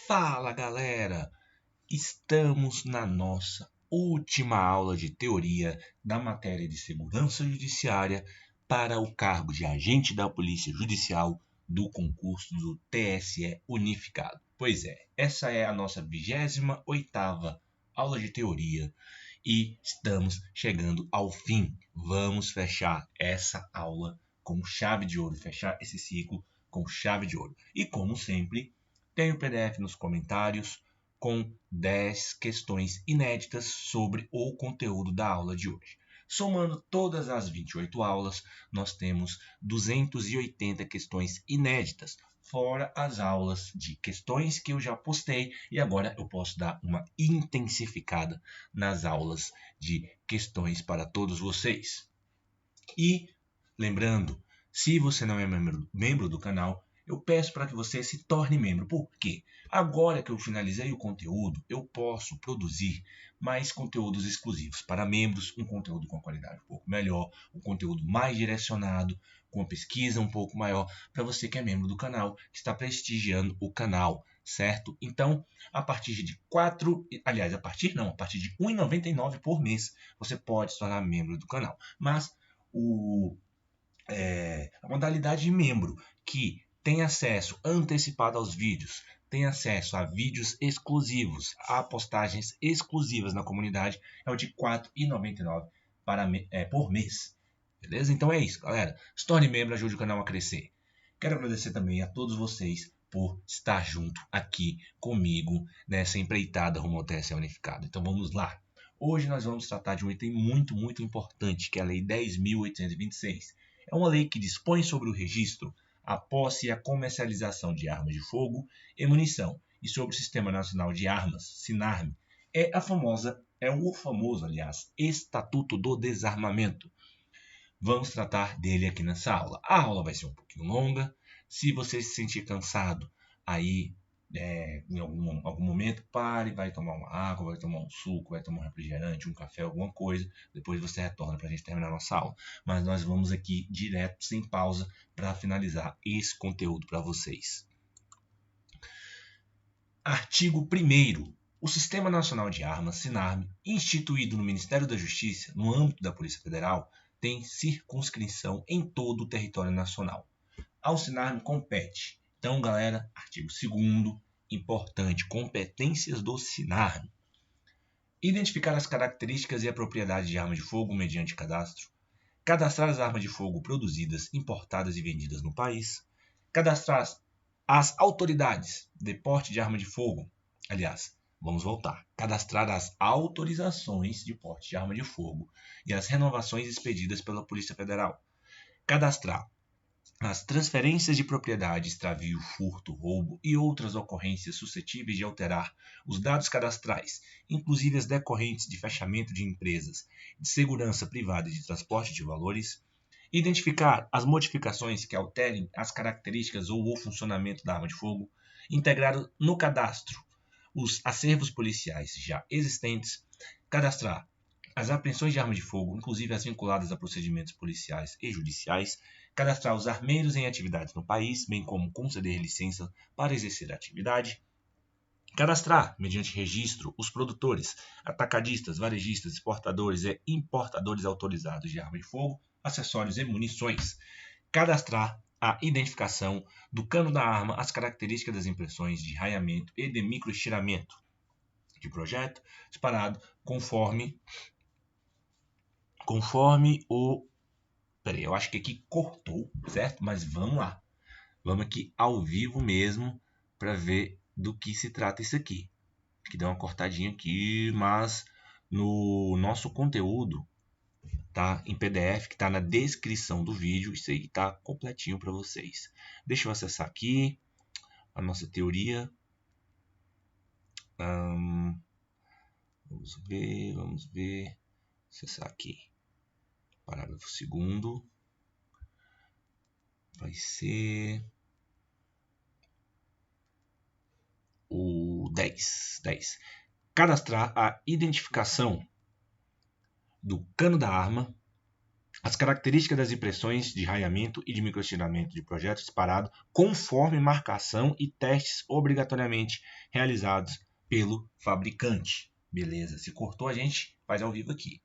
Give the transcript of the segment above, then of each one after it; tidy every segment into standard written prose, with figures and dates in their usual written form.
Fala galera, estamos na nossa última aula de teoria da matéria de segurança judiciária para o cargo de agente da Polícia Judicial do concurso do TSE Unificado. Pois é, essa é a nossa 28ª aula de teoria e estamos chegando ao fim. Vamos fechar essa aula com chave de ouro, fechar esse ciclo com chave de ouro. E como sempre, tem o PDF nos comentários com 10 questões inéditas sobre o conteúdo da aula de hoje. Somando todas as 28 aulas, nós temos 280 questões inéditas, fora as aulas de questões que eu já postei e agora eu posso dar uma intensificada nas aulas de questões para todos vocês. E lembrando, se você não é membro do canal, eu peço para que você se torne membro. Por quê? Agora que eu finalizei o conteúdo, eu posso produzir mais conteúdos exclusivos para membros, um conteúdo com qualidade um pouco melhor, um conteúdo mais direcionado, com uma pesquisa um pouco maior, para você que é membro do canal, que está prestigiando o canal, certo? Então, a partir de a partir de R$ 1,99 por mês, você pode se tornar membro do canal. Mas a modalidade de membro que tem acesso antecipado aos vídeos, tem acesso a vídeos exclusivos, a postagens exclusivas na comunidade, é o de R$ 4,99 por mês. Beleza? Então é isso, galera. Se torne membro, ajude o canal a crescer. Quero agradecer também a todos vocês por estar junto aqui comigo nessa empreitada rumo ao TSE Unificado. Então vamos lá. Hoje nós vamos tratar de um item muito importante, que é a Lei 10.826. É uma lei que dispõe sobre o registro, a posse e a comercialização de armas de fogo e munição e sobre o Sistema Nacional de Armas, SINARM. É o famoso, Estatuto do Desarmamento. Vamos tratar dele aqui nessa aula. A aula vai ser um pouquinho longa. Se você se sentir cansado, aí em algum momento, pare, vai tomar uma água, vai tomar um suco, vai tomar um refrigerante, um café, alguma coisa. Depois você retorna para a gente terminar a nossa aula. Mas nós vamos aqui direto, sem pausa, para finalizar esse conteúdo para vocês. Artigo 1º. O Sistema Nacional de Armas, SINARM, instituído no Ministério da Justiça, no âmbito da Polícia Federal, tem circunscrição em todo o território nacional. Ao SINARM compete. Então, galera, artigo 2º, importante, competências do SINARM. Identificar as características e a propriedade de armas de fogo mediante cadastro. Cadastrar as armas de fogo produzidas, importadas e vendidas no país. Cadastrar as autoridades de porte de arma de fogo. Vamos voltar. Cadastrar as autorizações de porte de arma de fogo e as renovações expedidas pela Polícia Federal. Cadastrar as transferências de propriedade, extravio, furto, roubo e outras ocorrências suscetíveis de alterar os dados cadastrais, inclusive as decorrentes de fechamento de empresas de segurança privada e de transporte de valores. Identificar as modificações que alterem as características ou o funcionamento da arma de fogo. Integrar no cadastro os acervos policiais já existentes. Cadastrar as apreensões de armas de fogo, inclusive as vinculadas a procedimentos policiais e judiciais. Cadastrar os armeiros em atividades no país, bem como conceder licença para exercer a atividade. Cadastrar, mediante registro, os produtores, atacadistas, varejistas, exportadores e importadores autorizados de arma de fogo, acessórios e munições. Cadastrar a identificação do cano da arma, as características das impressões de raiamento e de microestiramento de projeto disparado conforme o... Peraí, eu acho que aqui cortou, certo? Mas vamos lá. Vamos aqui ao vivo mesmo para ver do que se trata isso aqui. Que deu uma cortadinha aqui, mas no nosso conteúdo, tá em PDF, que está na descrição do vídeo, isso aí está completinho para vocês. Deixa eu acessar aqui a nossa teoria. Vamos ver. Acessar aqui. Parágrafo 2º. Vai ser o 10. Cadastrar a identificação do cano da arma, as características das impressões de raiamento e de microestiramento de projeto disparado conforme marcação e testes obrigatoriamente realizados pelo fabricante. Beleza, se cortou a gente faz ao vivo aqui.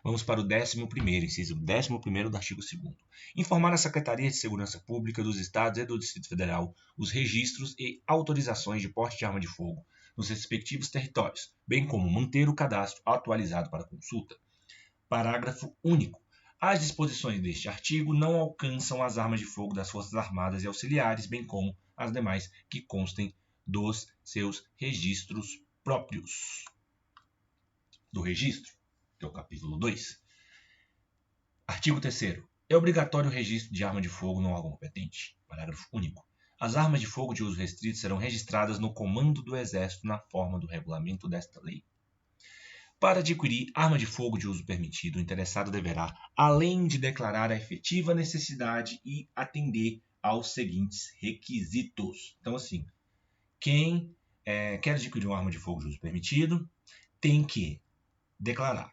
Vamos para o 11º, inciso 11º do artigo 2º. Informar a Secretaria de Segurança Pública dos Estados e do Distrito Federal os registros e autorizações de porte de arma de fogo nos respectivos territórios, bem como manter o cadastro atualizado para consulta. Parágrafo único. As disposições deste artigo não alcançam as armas de fogo das Forças Armadas e Auxiliares, bem como as demais que constem dos seus registros próprios. Do registro, que é o capítulo 2. Artigo 3º. É obrigatório o registro de arma de fogo no órgão competente. Parágrafo único. As armas de fogo de uso restrito serão registradas no Comando do Exército na forma do regulamento desta lei. Para adquirir arma de fogo de uso permitido, o interessado deverá, além de declarar a efetiva necessidade e atender aos seguintes requisitos. Então, assim, quem quer adquirir uma arma de fogo de uso permitido tem que declarar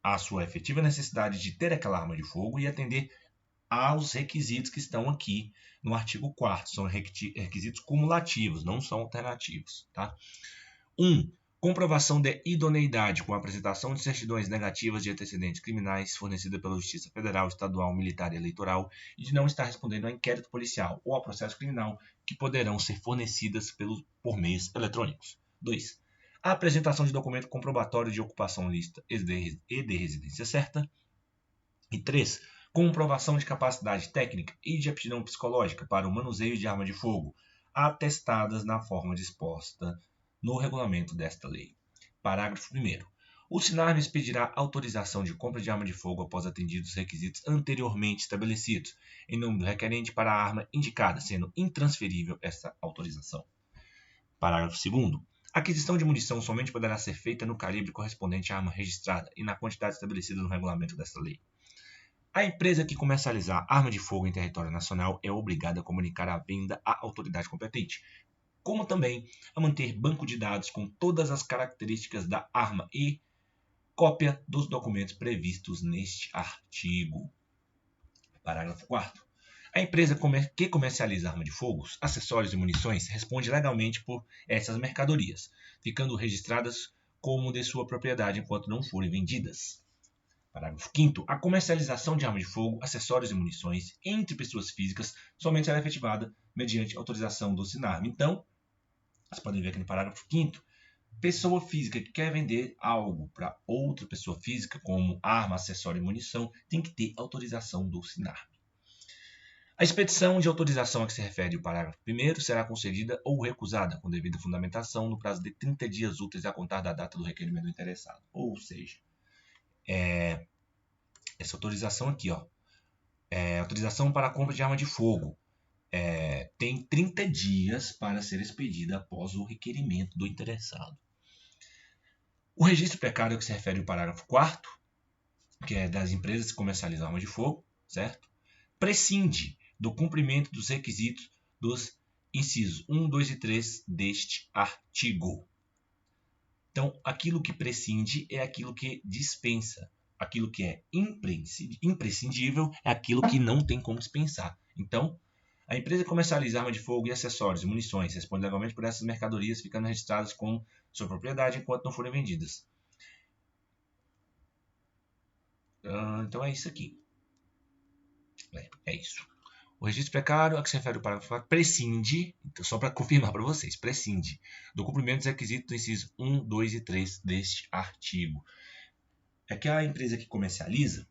a sua efetiva necessidade de ter aquela arma de fogo e atender aos requisitos que estão aqui no artigo 4º. São requisitos cumulativos, não são alternativos. Tá? 1. Comprovação de idoneidade com a apresentação de certidões negativas de antecedentes criminais fornecida pela Justiça Federal, Estadual, Militar e Eleitoral e de não estar respondendo a inquérito policial ou a processo criminal que poderão ser fornecidas por meios eletrônicos. 2. A apresentação de documento comprobatório de ocupação lícita e de residência certa. E 3. Comprovação de capacidade técnica e de aptidão psicológica para o manuseio de arma de fogo, atestadas na forma disposta no regulamento desta lei. Parágrafo 1º. O SINARM expedirá autorização de compra de arma de fogo após atendidos os requisitos anteriormente estabelecidos, em nome do requerente para a arma indicada, sendo intransferível essa autorização. Parágrafo 2º. A aquisição de munição somente poderá ser feita no calibre correspondente à arma registrada e na quantidade estabelecida no regulamento desta lei. A empresa que comercializar arma de fogo em território nacional é obrigada a comunicar a venda à autoridade competente, como também a manter banco de dados com todas as características da arma e cópia dos documentos previstos neste artigo. Parágrafo 4º. A empresa que comercializa arma de fogo, acessórios e munições responde legalmente por essas mercadorias, ficando registradas como de sua propriedade enquanto não forem vendidas. Parágrafo 5º. A comercialização de arma de fogo, acessórios e munições entre pessoas físicas somente será efetivada mediante autorização do SINARM. Então, vocês podem ver aqui no parágrafo 5º, pessoa física que quer vender algo para outra pessoa física, como arma, acessório e munição, tem que ter autorização do SINARM. A expedição de autorização a que se refere o parágrafo 1º será concedida ou recusada, com devida fundamentação, no prazo de 30 dias úteis a contar da data do requerimento do interessado. Ou seja, essa autorização aqui, autorização para a compra de arma de fogo, tem 30 dias para ser expedida após o requerimento do interessado. O registro precário ao que se refere o parágrafo 4º, que é das empresas que comercializam arma de fogo, certo? Prescinde do cumprimento dos requisitos dos incisos 1, 2 e 3 deste artigo. Então, aquilo que prescinde é aquilo que dispensa. Aquilo que é imprescindível é aquilo que não tem como dispensar. Então, a empresa que comercializa arma de fogo e acessórios e munições responde legalmente por essas mercadorias, ficando registradas como sua propriedade enquanto não forem vendidas. Então é isso aqui. É isso. O registro precário a que se refere o parágrafo 4 prescinde, então, só para confirmar para vocês, prescinde do cumprimento dos requisitos do inciso 1, 2 e 3 deste artigo. É que a empresa que comercializa,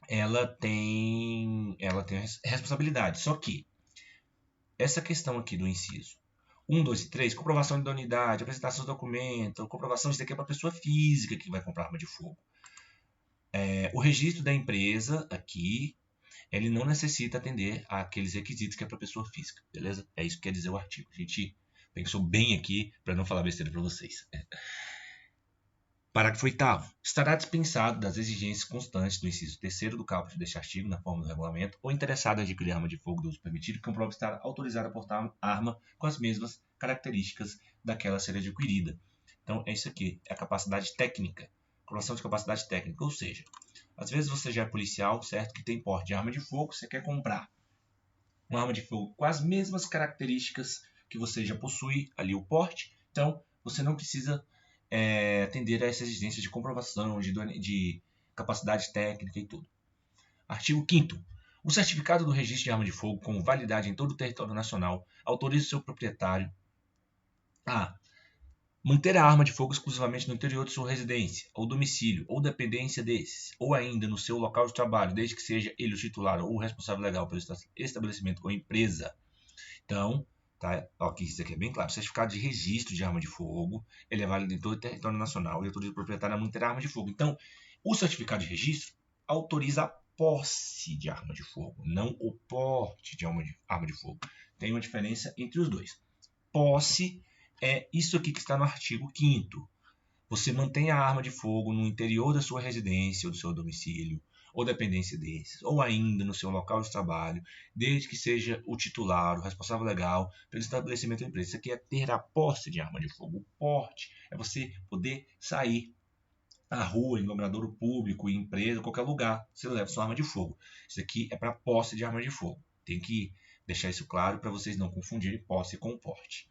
ela tem responsabilidade. Só que essa questão aqui do inciso 1, 2 e 3, comprovação de idoneidade, apresentação dos documentos, comprovação, isso daqui é para a pessoa física que vai comprar arma de fogo. O registro da empresa aqui, ele não necessita atender àqueles requisitos que é para a pessoa física, beleza? É isso que quer dizer o artigo. A gente pensou bem aqui para não falar besteira para vocês. Parágrafo 8º. Estará dispensado das exigências constantes do inciso 3º do caput deste artigo, na forma do regulamento, ou interessado em adquirir arma de fogo do uso permitido que comprove estar autorizado a portar arma com as mesmas características daquela a ser adquirida. Então, é isso aqui. É a capacidade técnica comprovação de capacidade técnica, ou seja, às vezes você já é policial, certo, que tem porte de arma de fogo, você quer comprar uma arma de fogo com as mesmas características que você já possui ali o porte, então você não precisa atender a essa exigência de comprovação, de capacidade técnica e tudo. Artigo 5º. O certificado do registro de arma de fogo com validade em todo o território nacional autoriza o seu proprietário a manter a arma de fogo exclusivamente no interior de sua residência, ou domicílio, ou dependência desses, ou ainda no seu local de trabalho, desde que seja ele o titular ou o responsável legal pelo estabelecimento ou empresa. Então, tá, aqui isso aqui é bem claro. O certificado de registro de arma de fogo, ele é válido em todo o território nacional e autoriza o proprietário a manter a arma de fogo. Então, o certificado de registro autoriza a posse de arma de fogo, não o porte de arma de fogo. Tem uma diferença entre os dois. Posse é isso aqui que está no artigo 5º. Você mantém a arma de fogo no interior da sua residência ou do seu domicílio, ou dependência desses, ou ainda no seu local de trabalho, desde que seja o titular, o responsável legal pelo estabelecimento da empresa. Isso aqui é ter a posse de arma de fogo. O porte é você poder sair à rua, em aglomerador público, em empresa, qualquer lugar, você leva sua arma de fogo. Isso aqui é para posse de arma de fogo. Tem que deixar isso claro para vocês não confundirem posse com porte.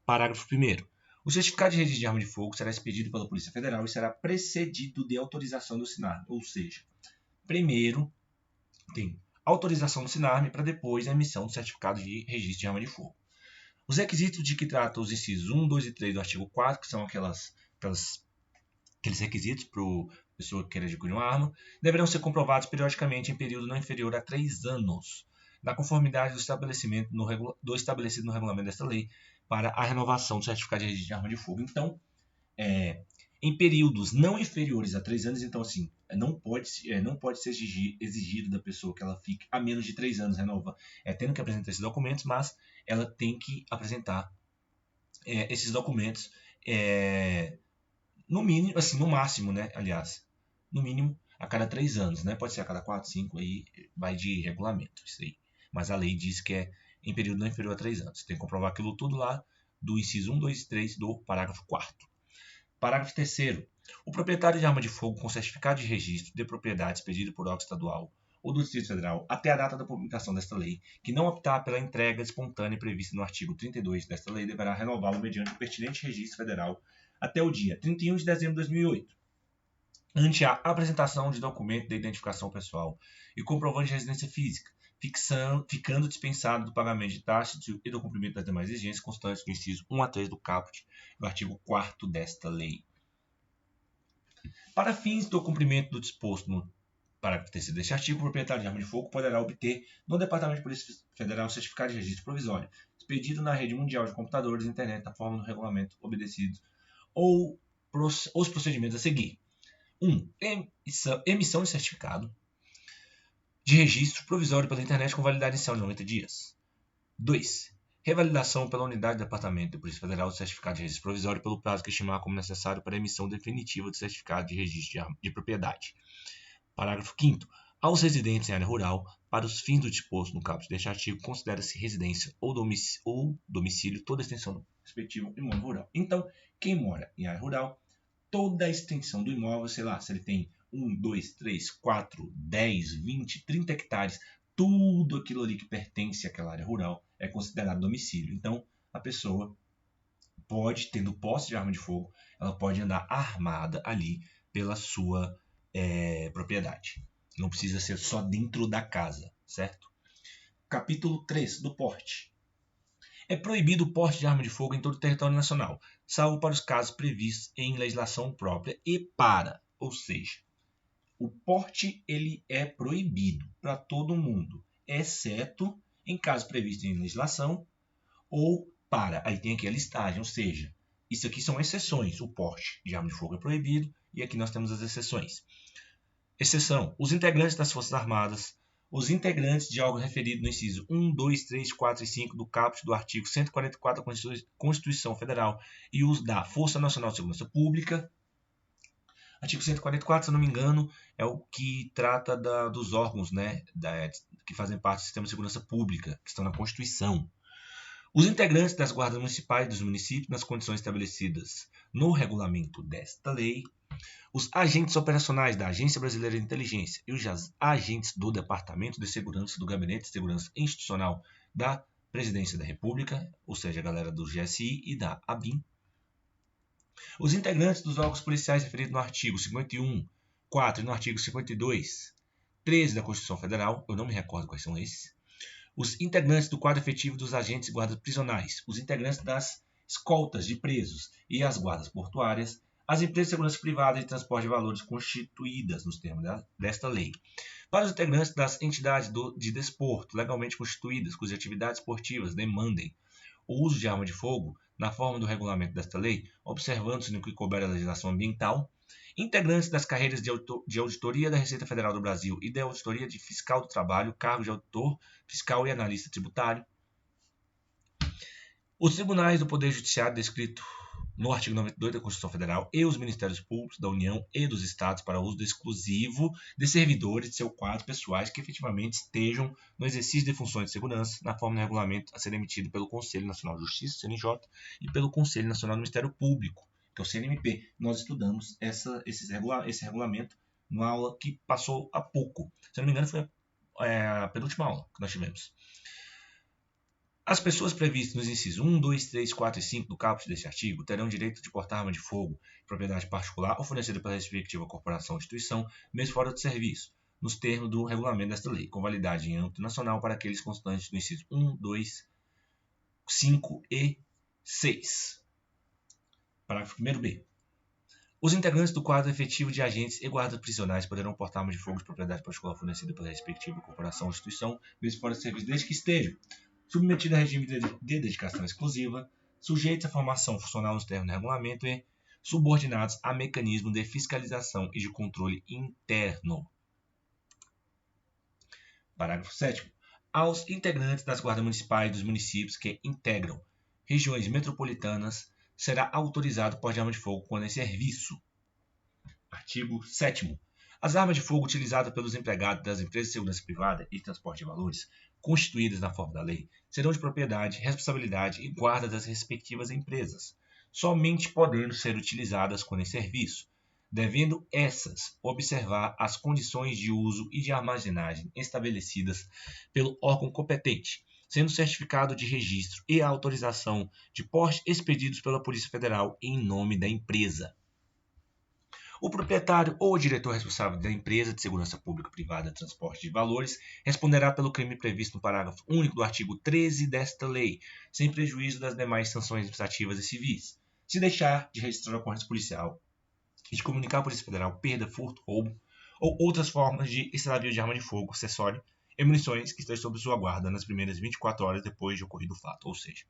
Parágrafo 1º. O certificado de registro de arma de fogo será expedido pela Polícia Federal e será precedido de autorização do SINARME. Ou seja, primeiro tem autorização do SINARME para depois a emissão do certificado de registro de arma de fogo. Os requisitos de que tratam os incisos 1, 2 e 3 do artigo 4, que são aqueles requisitos para a pessoa que queira adquirir uma arma, deverão ser comprovados periodicamente em período não inferior a 3 anos, na conformidade do estabelecido no regulamento desta lei, para a renovação do certificado de registro de arma de fogo. Então, em períodos não inferiores a 3 anos, então assim, não pode ser exigido da pessoa que ela fique a menos de 3 anos tendo que apresentar esses documentos, mas ela tem que apresentar esses documentos no mínimo, assim, no máximo, né, aliás, no mínimo a cada 3 anos, né, pode ser a cada 4, 5, aí vai de regulamento, isso aí. Mas a lei diz que é em período não inferior a 3 anos. Você tem que comprovar aquilo tudo lá do inciso 1, 2 e 3 do parágrafo 4º. Parágrafo 3º. O proprietário de arma de fogo com certificado de registro de propriedade expedido por órgão estadual ou do Distrito Federal até a data da publicação desta lei, que não optar pela entrega espontânea prevista no artigo 32 desta lei, deverá renová-lo mediante o pertinente registro federal até o dia 31 de dezembro de 2008, ante a apresentação de documento de identificação pessoal e comprovante de residência física, ficando dispensado do pagamento de taxas e do cumprimento das demais exigências constantes do inciso 1 a 3 do caput do artigo 4º desta lei. Para fins do cumprimento do disposto no parágrafo 3º deste artigo, o proprietário de arma de fogo poderá obter no Departamento de Polícia Federal certificado de registro provisório, expedido na rede mundial de computadores e internet na forma do regulamento obedecido ou os procedimentos a seguir. 1. Emissão de certificado de registro provisório pela internet com validade inicial de 90 dias. 2. Revalidação pela unidade do Departamento de Polícia Federal do certificado de registro provisório pelo prazo que estimar como necessário para a emissão definitiva do certificado de registro de propriedade. Parágrafo 5º. Aos residentes em área rural, para os fins do disposto no caput deste artigo, considera-se residência ou domicílio toda a extensão do respectivo imóvel rural. Então, quem mora em área rural, toda a extensão do imóvel, sei lá, se ele tem 1, 2, 3, 4, 10, 20, 30 hectares, tudo aquilo ali que pertence àquela área rural é considerado domicílio. Então, a pessoa pode, tendo posse de arma de fogo, ela pode andar armada ali pela sua propriedade. Não precisa ser só dentro da casa, certo? Capítulo 3 do porte. É proibido o porte de arma de fogo em todo o território nacional, salvo para os casos previstos em legislação própria ou seja, o porte ele é proibido para todo mundo, exceto em casos previstos em legislação ou aí tem aqui a listagem, ou seja, isso aqui são exceções. O porte de arma de fogo é proibido e aqui nós temos as exceções. Exceção: os integrantes das Forças Armadas, os integrantes de órgão referido no inciso 1, 2, 3, 4 e 5 do caput do artigo 144 da Constituição Federal e os da Força Nacional de Segurança Pública. Artigo 144, se eu não me engano, é o que trata dos órgãos, né, que fazem parte do sistema de segurança pública, que estão na Constituição. Os integrantes das guardas municipais dos municípios, nas condições estabelecidas no regulamento desta lei. Os agentes operacionais da Agência Brasileira de Inteligência e os agentes do Departamento de Segurança do Gabinete de Segurança Institucional da Presidência da República, ou seja, a galera do GSI e da ABIN. Os integrantes dos órgãos policiais referidos no artigo 51, 4 e no artigo 52, 13 da Constituição Federal, eu não me recordo quais são esses. Os integrantes do quadro efetivo dos agentes e guardas prisionais, os integrantes das escoltas de presos e as guardas portuárias, as empresas de segurança privada e de transporte de valores constituídas nos termos desta lei. Para os integrantes das entidades de desporto legalmente constituídas, cujas atividades esportivas demandem o uso de arma de fogo, na forma do regulamento desta lei, observando-se no que couber a legislação ambiental, integrantes das carreiras de auditoria da Receita Federal do Brasil e da auditoria de fiscal do trabalho, cargo de auditor, fiscal e analista tributário, os tribunais do Poder Judiciário descrito no artigo 92 da Constituição Federal e os Ministérios Públicos da União e dos Estados para uso exclusivo de servidores de seu quadro pessoais que efetivamente estejam no exercício de funções de segurança na forma do regulamento a ser emitido pelo Conselho Nacional de Justiça, CNJ, e pelo Conselho Nacional do Ministério Público, que é o CNMP. Nós estudamos esse regulamento numa aula que passou há pouco. Se não me engano, foi a penúltima aula que nós tivemos. As pessoas previstas nos incisos 1, 2, 3, 4 e 5 do caput deste artigo terão direito de portar arma de fogo de propriedade particular ou fornecida pela respectiva corporação ou instituição, mesmo fora de serviço, nos termos do regulamento desta lei, com validade em âmbito nacional para aqueles constantes no inciso 1, 2, 5 e 6. Parágrafo 1º-B. Os integrantes do quadro efetivo de agentes e guardas prisionais poderão portar arma de fogo de propriedade particular fornecida pela respectiva corporação ou instituição, mesmo fora de serviço, desde que estejam submetido a regime de dedicação exclusiva, sujeitos à formação funcional nos termos do regulamento e subordinados a mecanismo de fiscalização e de controle interno. Parágrafo 7º. Aos integrantes das guardas municipais dos municípios que integram regiões metropolitanas será autorizado o porte de arma de fogo quando em serviço. Artigo 7º. As armas de fogo utilizadas pelos empregados das empresas de segurança privada e transporte de valores, constituídas na forma da lei, serão de propriedade, responsabilidade e guarda das respectivas empresas, somente podendo ser utilizadas quando em serviço, devendo essas observar as condições de uso e de armazenagem estabelecidas pelo órgão competente, sendo certificado de registro e a autorização de porte expedidos pela Polícia Federal em nome da empresa. O proprietário ou o diretor responsável da empresa de segurança pública privada de transporte de valores responderá pelo crime previsto no parágrafo único do artigo 13 desta lei, sem prejuízo das demais sanções administrativas e civis, se deixar de registrar a ocorrência policial e de comunicar à Polícia Federal perda, furto, roubo ou outras formas de extravio de arma de fogo, acessório e munições que estejam sob sua guarda nas primeiras 24 horas depois de ocorrido o fato. Ou seja,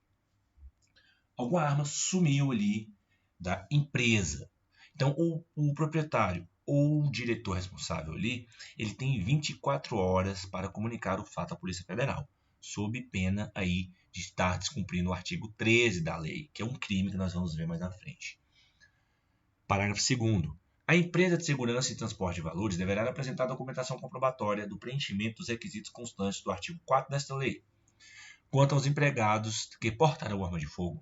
alguma arma sumiu ali da empresa. Então, o proprietário ou o diretor responsável ali, ele tem 24 horas para comunicar o fato à Polícia Federal, sob pena aí de estar descumprindo o artigo 13 da lei, que é um crime que nós vamos ver mais na frente. Parágrafo 2º. A empresa de segurança e transporte de valores deverá apresentar documentação comprobatória do preenchimento dos requisitos constantes do artigo 4 desta lei. Quanto aos empregados que portarão arma de fogo,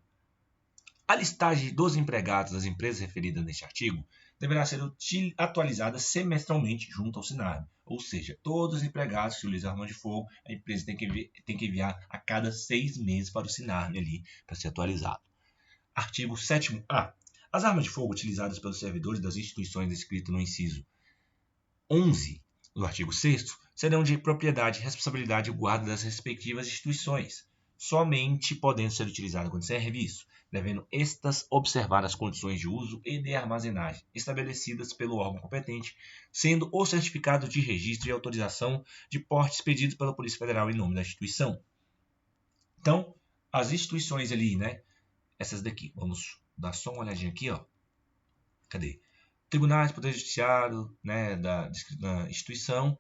a listagem dos empregados das empresas referidas neste artigo deverá ser atualizada semestralmente junto ao SINARB, ou seja, todos os empregados que utilizam arma de fogo, a empresa tem que enviar a cada 6 meses para o SINARB ali para ser atualizado. Artigo 7º-A. As armas de fogo utilizadas pelos servidores das instituições descritas no inciso 11 do artigo 6º serão de propriedade, responsabilidade e guarda das respectivas instituições, somente podendo ser utilizadas quando serviço, devendo estas observar as condições de uso e de armazenagem estabelecidas pelo órgão competente, sendo o certificado de registro e autorização de porte expedidos pela Polícia Federal em nome da instituição. Então, as instituições ali, né? Essas daqui, vamos dar só uma olhadinha aqui, ó. Cadê? Tribunais, Poder Judiciário, né, da instituição,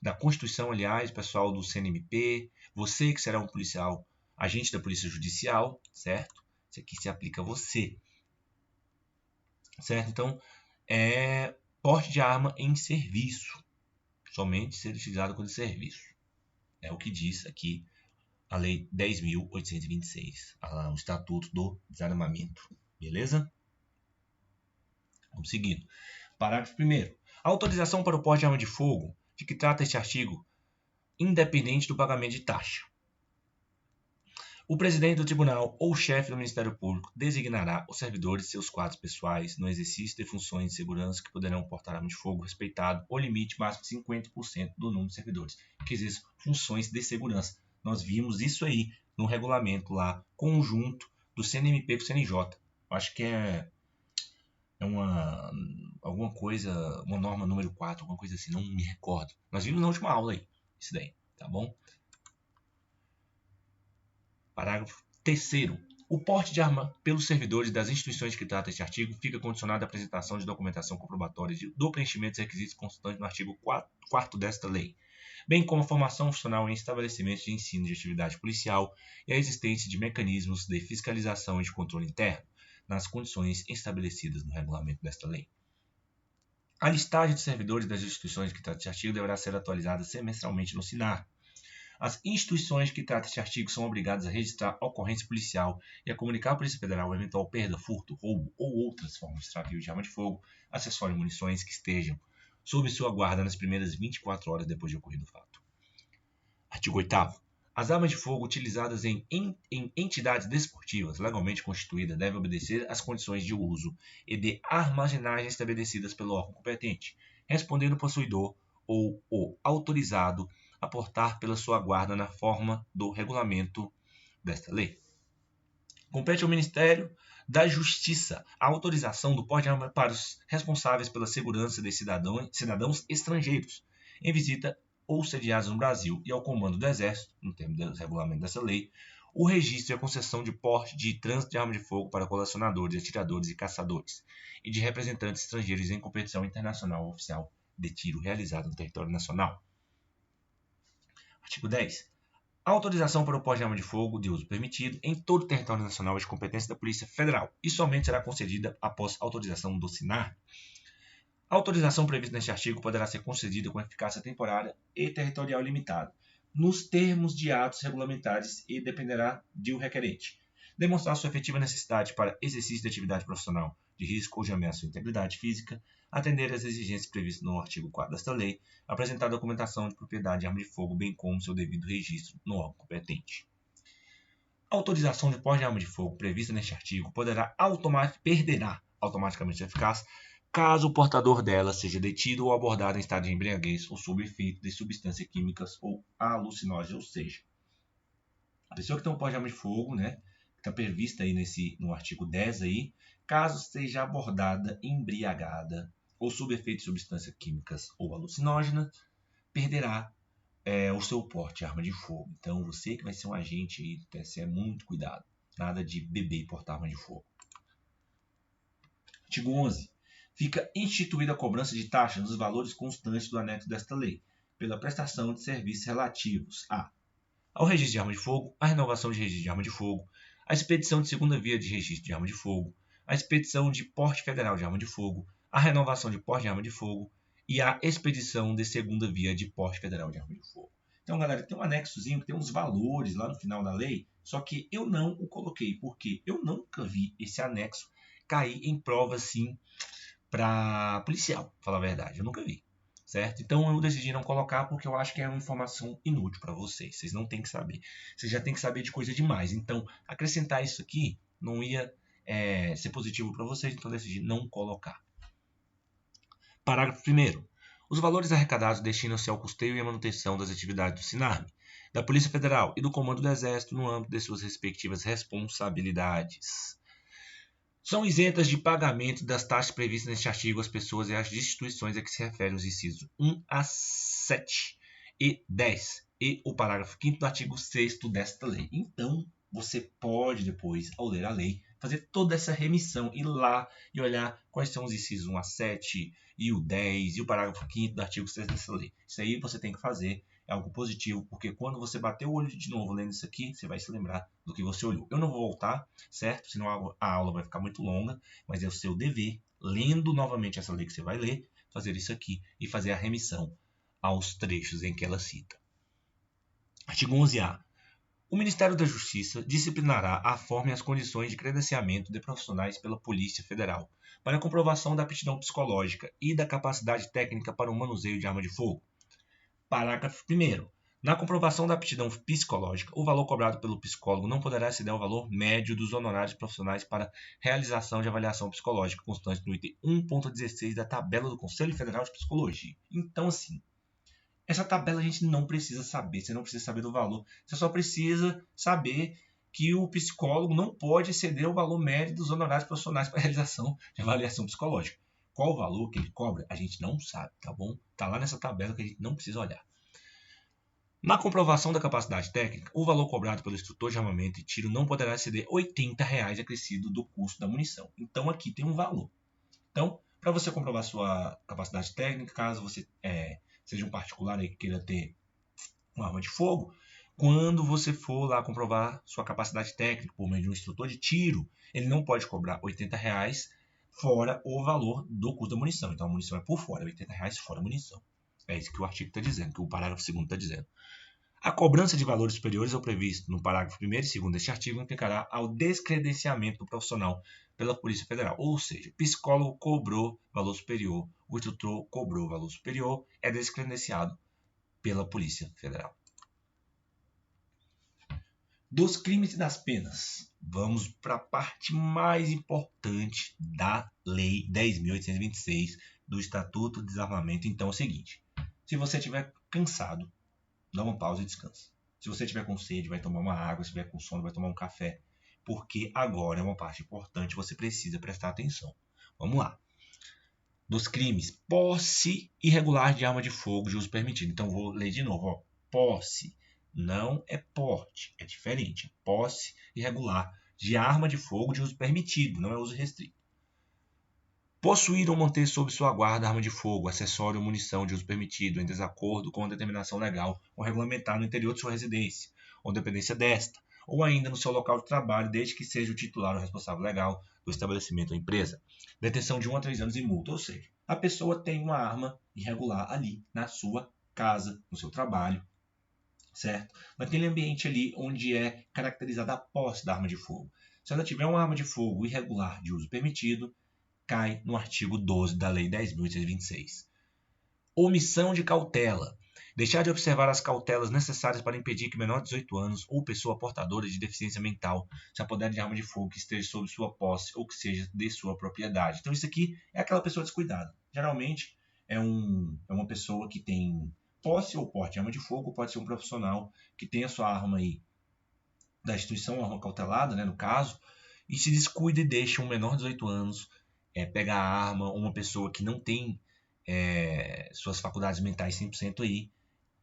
da Constituição, aliás, pessoal do CNMP, você que será um policial, agente da Polícia Judicial, certo? Isso aqui se aplica a você, certo? Então, porte de arma em serviço, somente ser utilizado quando em serviço. É o que diz aqui a Lei 10.826, o Estatuto do Desarmamento, beleza? Vamos seguindo. Parágrafo 1º. A autorização para o porte de arma de fogo, de que trata este artigo, independente do pagamento de taxa. O presidente do tribunal ou chefe do Ministério Público designará os servidores de seus quadros pessoais no exercício de funções de segurança que poderão portar arma de fogo, respeitado o limite máximo de 50% do número de servidores que exerçam funções de segurança. Nós vimos isso aí no regulamento lá, conjunto do CNMP com o CNJ. Acho que é alguma coisa, uma norma número 4, alguma coisa assim, não me recordo. Nós vimos na última aula aí, isso daí, tá bom? Parágrafo 3º. O porte de arma pelos servidores das instituições que trata este artigo fica condicionado à apresentação de documentação comprobatória do preenchimento dos requisitos constantes no artigo 4º desta lei, bem como a formação funcional em estabelecimentos de ensino de atividade policial e a existência de mecanismos de fiscalização e de controle interno, nas condições estabelecidas no regulamento desta lei. A listagem de servidores das instituições que trata este artigo deverá ser atualizada semestralmente no SINAR. As instituições que tratam este artigo são obrigadas a registrar ocorrência policial e a comunicar à Polícia Federal eventual perda, furto, roubo ou outras formas de extravio de arma de fogo, acessório e munições que estejam sob sua guarda nas primeiras 24 horas depois de ocorrido o fato. Artigo 8º. As armas de fogo utilizadas em entidades desportivas legalmente constituídas devem obedecer às condições de uso e de armazenagem estabelecidas pelo órgão competente, respondendo o possuidor ou o autorizado a portar pela sua guarda na forma do regulamento desta lei. Compete ao Ministério da Justiça a autorização do porte de arma para os responsáveis pela segurança de cidadãos estrangeiros em visita ou sediados no Brasil e ao Comando do Exército, no termo do regulamento dessa lei, o registro e a concessão de porte de trânsito de arma de fogo para colecionadores, atiradores e caçadores e de representantes estrangeiros em competição internacional oficial de tiro realizada no território nacional. Artigo 10. A autorização para o porte de arma de fogo de uso permitido em todo o território nacional é de competência da Polícia Federal e somente será concedida após autorização do SINAR. A autorização prevista neste artigo poderá ser concedida com eficácia temporária e territorial limitada, nos termos de atos regulamentares e dependerá do requerente demonstrar sua efetiva necessidade para exercício de atividade profissional de risco ou de ameaça à integridade física, atender às exigências previstas no artigo 4 desta lei, apresentar documentação de propriedade de arma de fogo, bem como seu devido registro no órgão competente. A autorização de porte de arma de fogo prevista neste artigo perderá automaticamente eficácia caso o portador dela seja detido ou abordado em estado de embriaguez ou sob efeito de substâncias químicas ou alucinógenas, ou seja, a pessoa que tem um porte de arma de fogo, né, que está prevista aí no artigo 10 aí, caso seja abordada embriagada ou sob efeito de substâncias químicas ou alucinógenas, perderá o seu porte de arma de fogo. Então, você que vai ser um agente aí do TSE, muito cuidado. Nada de beber e portar arma de fogo. Artigo 11. Fica instituída a cobrança de taxa nos valores constantes do anexo desta lei, pela prestação de serviços relativos ao registro de arma de fogo, a renovação de registro de arma de fogo, a expedição de segunda via de registro de arma de fogo, a expedição de porte federal de arma de fogo, a renovação de porte de arma de fogo e a expedição de segunda via de porte federal de arma de fogo. Então, galera, tem um anexozinho que tem uns valores lá no final da lei, só que eu não o coloquei, porque eu nunca vi esse anexo cair em prova assim para policial, pra falar a verdade, eu nunca vi. Certo? Então eu decidi não colocar porque eu acho que é uma informação inútil para vocês. Vocês não têm que saber. Vocês já têm que saber de coisa demais. Então, acrescentar isso aqui não ia ser positivo para vocês, então eu decidi não colocar. Parágrafo 1º. Os valores arrecadados destinam-se ao custeio e à manutenção das atividades do SINARM, da Polícia Federal e do Comando do Exército no âmbito de suas respectivas responsabilidades. São isentas de pagamento das taxas previstas neste artigo as pessoas e as instituições a que se referem os incisos 1 a 7 e 10 e o parágrafo 5º do artigo 6º desta lei. Então, você pode depois, ao ler a lei, fazer toda essa remissão, ir lá e olhar quais são os incisos 1 a 7 e o 10 e o parágrafo 5º do artigo 6 dessa lei. Isso aí você tem que fazer. É algo positivo, porque quando você bater o olho de novo lendo isso aqui, você vai se lembrar do que você olhou. Eu não vou voltar, certo? Senão a aula vai ficar muito longa, mas é o seu dever, lendo novamente essa lei que você vai ler, fazer isso aqui e fazer a remissão aos trechos em que ela cita. Artigo 11A. O Ministério da Justiça disciplinará a forma e as condições de credenciamento de profissionais pela Polícia Federal para a comprovação da aptidão psicológica e da capacidade técnica para o manuseio de arma de fogo. Parágrafo 1º. Na comprovação da aptidão psicológica, o valor cobrado pelo psicólogo não poderá exceder o valor médio dos honorários profissionais para realização de avaliação psicológica, constante no item 1.16 da tabela do Conselho Federal de Psicologia. Então, assim, essa tabela a gente não precisa saber, você não precisa saber do valor, você só precisa saber que o psicólogo não pode exceder o valor médio dos honorários profissionais para realização de avaliação psicológica. Qual o valor que ele cobra, a gente não sabe, tá bom? Tá lá nessa tabela que a gente não precisa olhar. Na comprovação da capacidade técnica, o valor cobrado pelo instrutor de armamento e tiro não poderá exceder R$ 80 acrescido do custo da munição. Então aqui tem um valor. Então, para você comprovar sua capacidade técnica, caso você seja um particular aí que queira ter uma arma de fogo, quando você for lá comprovar sua capacidade técnica por meio de um instrutor de tiro, ele não pode cobrar R$ 80 fora o valor do custo da munição. Então a munição é por fora, R$ 80 fora a munição. É isso que o artigo está dizendo, que o parágrafo 2º está dizendo. A cobrança de valores superiores ao previsto no parágrafo 1º e 2º deste artigo implicará ao descredenciamento do profissional pela Polícia Federal. Ou seja, o psicólogo cobrou valor superior, o instrutor cobrou valor superior, é descredenciado pela Polícia Federal. Dos crimes e das penas, vamos para a parte mais importante da Lei 10.826 do Estatuto de Desarmamento. Então é o seguinte, se você estiver cansado, dá uma pausa e descansa. Se você estiver com sede, vai tomar uma água. Se estiver com sono, vai tomar um café. Porque agora é uma parte importante, você precisa prestar atenção. Vamos lá. Dos crimes, posse irregular de arma de fogo de uso permitido. Então, vou ler de novo. Ó. Posse não é porte, é diferente. Posse irregular de arma de fogo de uso permitido, não é uso restrito. Possuir ou manter sob sua guarda arma de fogo, acessório ou munição de uso permitido em desacordo com a determinação legal ou regulamentar no interior de sua residência ou dependência desta, ou ainda no seu local de trabalho, desde que seja o titular ou responsável legal do estabelecimento ou empresa. Detenção de 1 a 3 anos e multa, ou seja, a pessoa tem uma arma irregular ali na sua casa, no seu trabalho, certo? Naquele ambiente ali onde é caracterizada a posse da arma de fogo. Se ela tiver uma arma de fogo irregular de uso permitido, cai no artigo 12 da Lei 10.826. Omissão de cautela. Deixar de observar as cautelas necessárias para impedir que menor de 18 anos ou pessoa portadora de deficiência mental se apodere de arma de fogo que esteja sob sua posse ou que seja de sua propriedade. Então isso aqui é aquela pessoa descuidada. Geralmente é uma pessoa que tem posse ou porte de arma de fogo, ou pode ser um profissional que tem a sua arma aí da instituição, arma cautelada, né, no caso, e se descuida e deixa um menor de 18 anos pegar a arma, ou uma pessoa que não tem suas faculdades mentais 100% aí,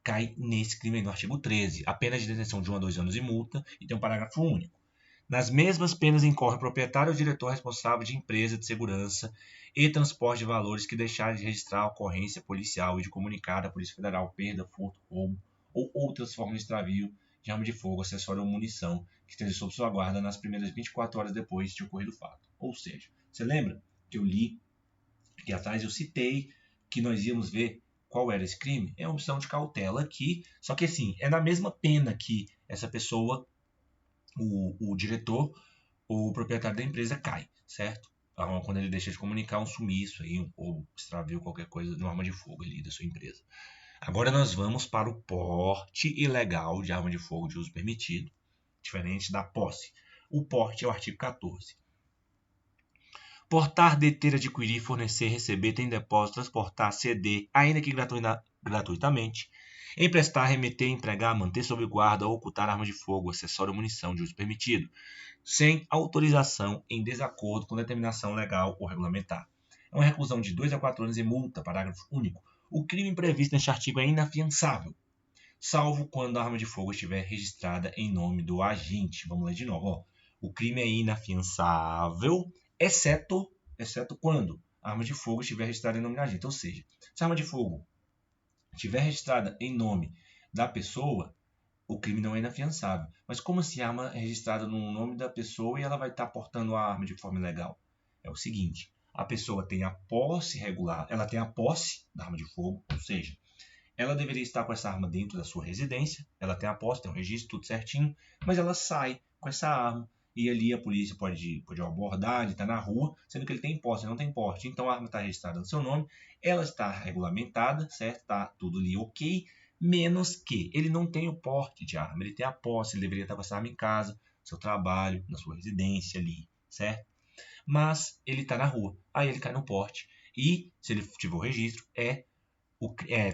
cai nesse crime aí no artigo 13. A pena de detenção de 1 a 2 anos e multa, e tem um parágrafo único. Nas mesmas penas incorre o proprietário ou diretor responsável de empresa de segurança e transporte de valores que deixarem de registrar a ocorrência policial e de comunicar à Polícia Federal perda, furto, roubo ou outras formas de extravio de arma de fogo, acessório ou munição que esteja sob sua guarda nas primeiras 24 horas depois de ocorrido o fato. Ou seja, você lembra que eu li aqui atrás, eu citei que nós íamos ver qual era esse crime? É a omissão de cautela aqui, só que assim, é na mesma pena que essa pessoa, o diretor ou o proprietário da empresa cai, certo? Quando ele deixa de comunicar um sumiço aí, ou extravio qualquer coisa de uma arma de fogo ali da sua empresa. Agora nós vamos para o porte ilegal de arma de fogo de uso permitido, diferente da posse. O porte é o artigo 14. Portar, deter, adquirir, fornecer, receber, ter em depósito, transportar, ceder, ainda que gratuitamente, emprestar, remeter, entregar, manter sob guarda ou ocultar arma de fogo, acessório ou munição de uso permitido, sem autorização em desacordo com determinação legal ou regulamentar. É uma reclusão de 2 a 4 anos e multa, parágrafo único. O crime previsto neste artigo é inafiançável, salvo quando a arma de fogo estiver registrada em nome do agente. Vamos ler de novo. Ó. O crime é inafiançável, exceto quando a arma de fogo estiver registrada em nome do agente. Ou seja, se a arma de fogo estiver registrada em nome da pessoa, o crime não é inafiançável. Mas como assim a arma é registrada no nome da pessoa e ela vai estar portando a arma de forma ilegal? É o seguinte, a pessoa tem a posse regular, ela tem a posse da arma de fogo, ou seja, Ela deveria estar com essa arma dentro da sua residência, ela tem a posse, tem um registro, tudo certinho, mas ela sai com essa arma e ali a polícia pode abordar, ele está na rua, sendo que ele tem posse, ele não tem porte, então a arma está registrada no seu nome, ela está regulamentada, certo? Está tudo ali ok, menos que ele não tem o porte de arma, ele tem a posse, ele deveria estar com essa arma em casa, no seu trabalho, na sua residência ali, certo? Mas ele está na rua, aí ele cai no porte e, se ele tiver o registro,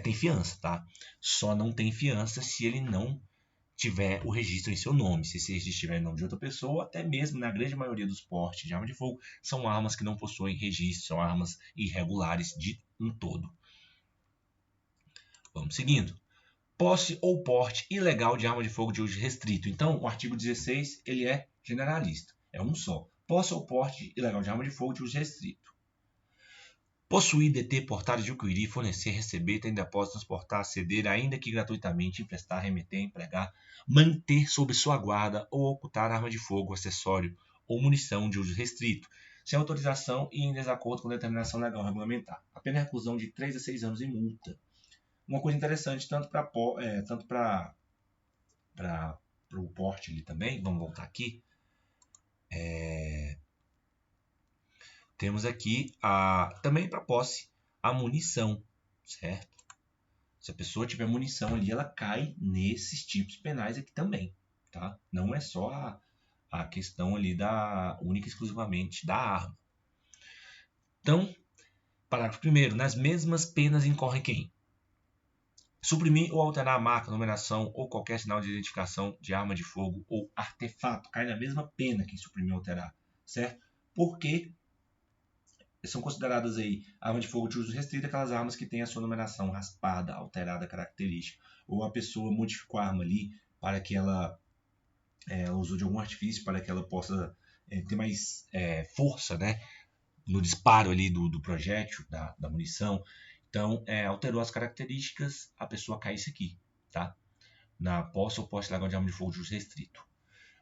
tem fiança, tá? Só não tem fiança se ele não tiver o registro em seu nome. Se esse registro estiver em nome de outra pessoa, ou até mesmo na grande maioria dos portes de arma de fogo, são armas que não possuem registro, são armas irregulares de um todo. Vamos seguindo. Posse ou porte ilegal de arma de fogo de uso restrito. Então, o artigo 16 ele é generalista, é um só. Posse ou porte ilegal de arma de fogo de uso restrito. Possuir, deter, portar, adquirir, fornecer, receber, ter em depósito, transportar, ceder, ainda que gratuitamente, emprestar, remeter, empregar, manter sob sua guarda ou ocultar arma de fogo, acessório ou munição de uso restrito, sem autorização e em desacordo com determinação legal regulamentar. A pena é reclusão de 3 a 6 anos e multa. Uma coisa interessante, tanto para o porte ali também, vamos voltar aqui, temos aqui também para posse a munição, certo? Se a pessoa tiver munição ali, ela cai nesses tipos penais aqui também, tá? Não é só a questão ali única e exclusivamente da arma. Então, parágrafo 1º, nas mesmas penas incorre quem? Suprimir ou alterar a marca, numeração ou qualquer sinal de identificação de arma de fogo ou artefato. Cai na mesma pena quem suprimir ou alterar, certo? Porque são consideradas aí armas de fogo de uso restrito aquelas armas que têm a sua numeração raspada, alterada, característica. Ou a pessoa modificou a arma ali para que ela usou de algum artifício para que ela possa ter mais força, né, no disparo ali do projétil, da munição. Então, alterou as características, a pessoa cai isso aqui, tá? Na posse ou posse legal de arma de fogo de uso restrito.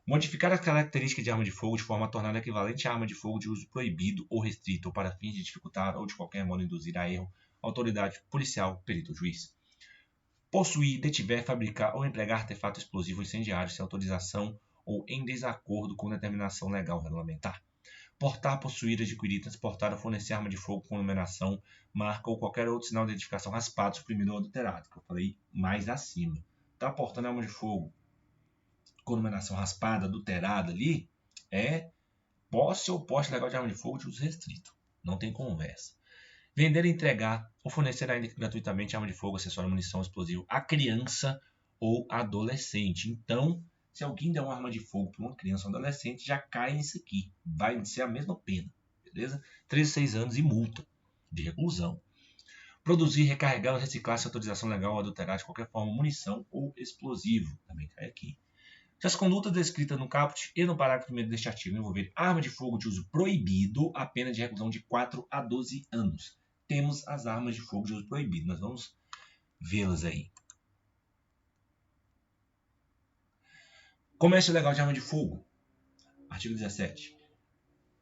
Modificar as características de arma de fogo de forma a torná-la equivalente à arma de fogo de uso proibido ou restrito, ou para fins de dificultar ou de qualquer modo induzir a erro, autoridade policial, perito ou juiz. Possuir, detiver, fabricar ou empregar artefato explosivo ou incendiário sem autorização ou em desacordo com determinação legal regulamentar. Portar, possuir, adquirir, transportar ou fornecer arma de fogo com numeração, marca ou qualquer outro sinal de identificação raspado, suprimido ou adulterado, que eu falei mais acima. Tá portando arma de fogo com numeração raspada, adulterada ali, é posse ou porte legal de arma de fogo de uso restrito. Não tem conversa. Vender, entregar ou fornecer ainda gratuitamente arma de fogo, acessório, munição, explosivo a criança ou adolescente. Então, se alguém der uma arma de fogo para uma criança ou adolescente, já cai nisso aqui. Vai ser a mesma pena, beleza? 3 a 6 anos e multa de reclusão. Produzir, recarregar ou reciclar sem autorização legal ou adulterar de qualquer forma munição ou explosivo. Também cai aqui. Se as condutas descritas no caput e no parágrafo 1º deste artigo envolverem arma de fogo de uso proibido, a pena de reclusão de 4 a 12 anos. Temos as armas de fogo de uso proibido. Nós vamos vê-las aí. Comércio ilegal de arma de fogo. Artigo 17.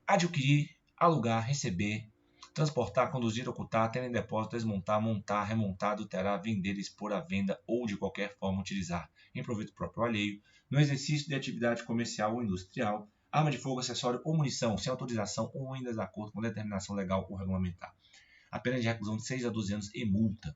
Adquirir, alugar, receber, transportar, conduzir, ocultar, ter em depósito, desmontar, montar, remontar, adulterar, vender, expor à venda ou de qualquer forma utilizar em proveito próprio ou alheio, no exercício de atividade comercial ou industrial, arma de fogo, acessório ou munição sem autorização ou em desacordo com determinação legal ou regulamentar. A pena de reclusão de 6 a 12 anos e multa.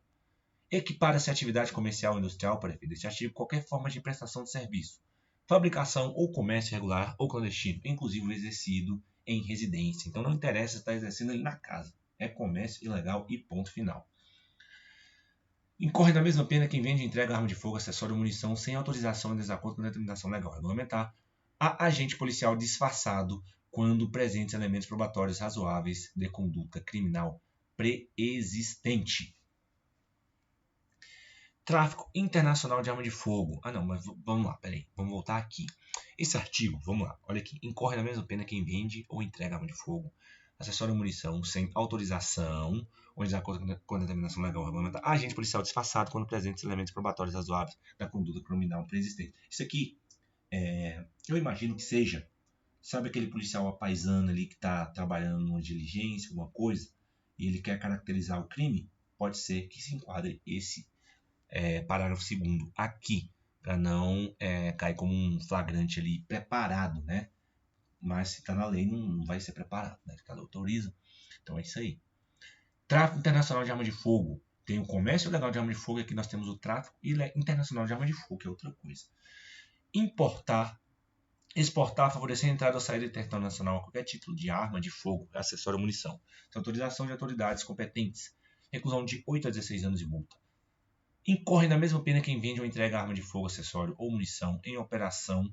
Equipara-se a atividade comercial ou industrial, para efeito deste artigo, qualquer forma de prestação de serviço, fabricação ou comércio irregular ou clandestino, inclusive o exercido em residência. Então não interessa se está exercendo ele na casa. É comércio ilegal e ponto final. Incorre na mesma pena quem vende e entrega arma de fogo, acessório ou munição sem autorização em desacordo com determinação legal regulamentar a agente policial disfarçado quando presentes elementos probatórios razoáveis de conduta criminal preexistente. Tráfico internacional de arma de fogo. Não, mas vamos lá, peraí. Vamos voltar aqui. Esse artigo, vamos lá, olha aqui. Incorre na mesma pena quem vende ou entrega arma de fogo, acessório ou munição sem autorização ou em desacordo com a determinação legal regulamentar. Agente policial disfarçado quando presentes elementos probatórios razoáveis da conduta criminal preexistente. Isso aqui, eu imagino que seja, sabe aquele policial apaisano ali que está trabalhando numa diligência, alguma coisa, e ele quer caracterizar o crime? Pode ser que se enquadre esse parágrafo 2º aqui, para não cair como um flagrante ali preparado, né? Mas se está na lei, não vai ser preparado, né? Ela autoriza. Então é isso aí. Tráfico internacional de arma de fogo. Tem o comércio legal de arma de fogo, e aqui nós temos o tráfico internacional de arma de fogo, que é outra coisa. Importar, exportar, favorecer a entrada ou saída de território nacional a qualquer título de arma de fogo, acessório ou munição. Sem autorização de autoridades competentes. Reclusão de 8 a 16 anos e multa. Incorre na mesma pena quem vende ou entrega arma de fogo, acessório ou munição em operação